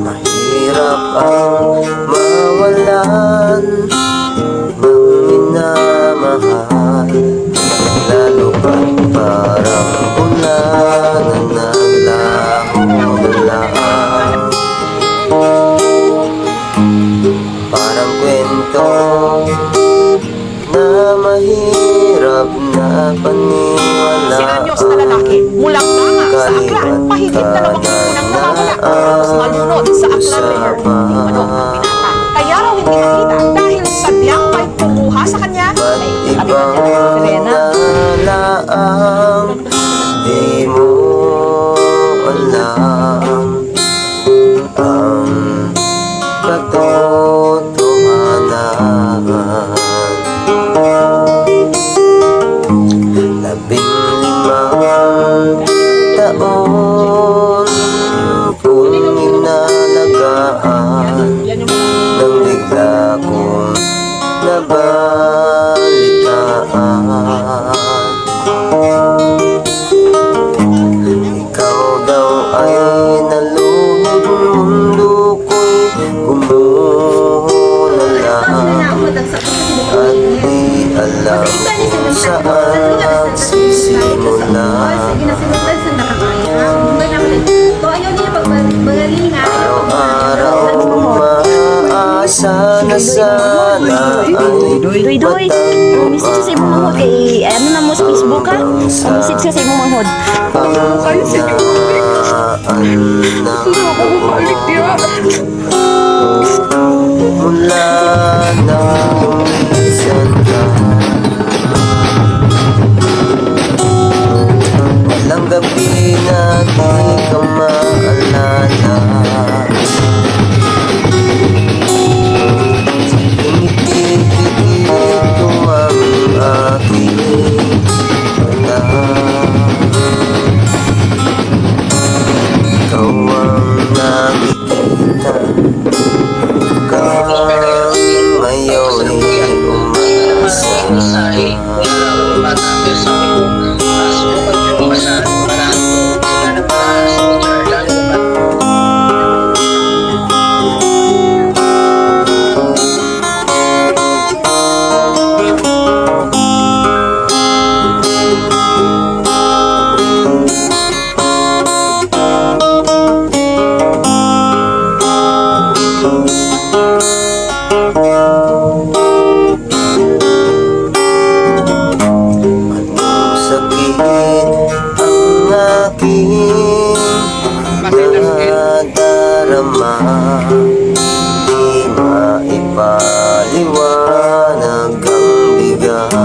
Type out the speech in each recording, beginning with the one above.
Mahirap ang mawalan ng minamahal, lalo ba't parang ulan na naglaho na lang. Parang kwento na mahirap na paniwalaan. Sinanyos na lalaki, mulang tanga sa aklan, mahigit 2 taon nang nawawala, tapos malunod sa aklan river. Ano, binata. Kaya raw hindi nakita dahil sadyang may kumuha sa kanya. Ba't Ay, ibang nalaang di mo alam ang katotohanan? 15 taon kong inalagaan, nang bigla kong nabalitaan. Ikaw daw ay nalunod, mundo ko'y gumuna lang, at di alam kung saan nagsisimula. Araw-araw umaasa na sana ay Doy, message sa imong manghod kay ano na mo sa Facebook ha? Message ka sa imong manghod. Mula nang lumisan ka, walang gabi na di ka maalala. Pinipigil ko ang aking mata. Ikaw ang nakikita kang ngayon umasa. Anong sakit ang aking nadarama, di maipaliwanag ang bigat.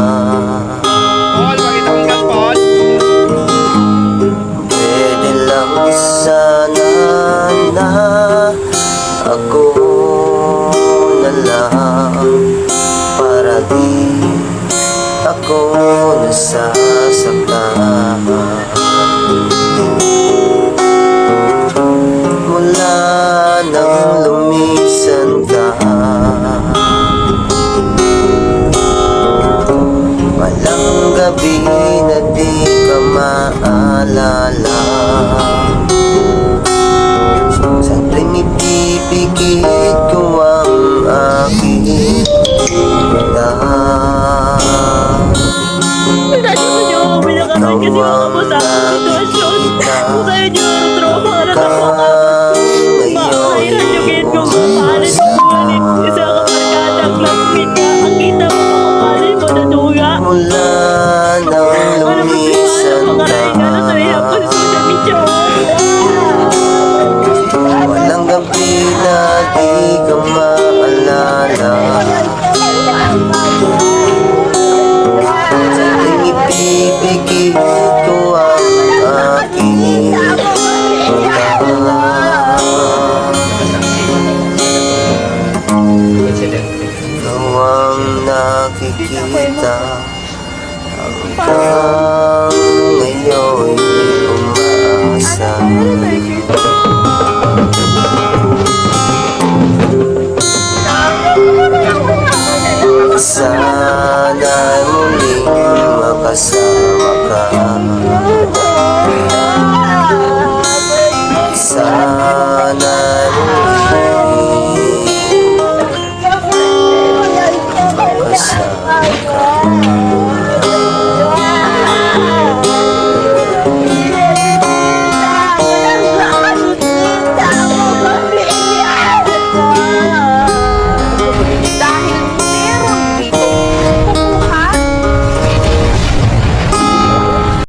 Pwede lang sana na ako na lang, para di ako nasasaktan. Mula nang lumisan ka, walang gabi na di ka maalala. Sa tuwing ipipigit ko ang aking mata, Dahil mo niyo ako pinakaman kasi ako sa sitwasyon. Kung kayo niyo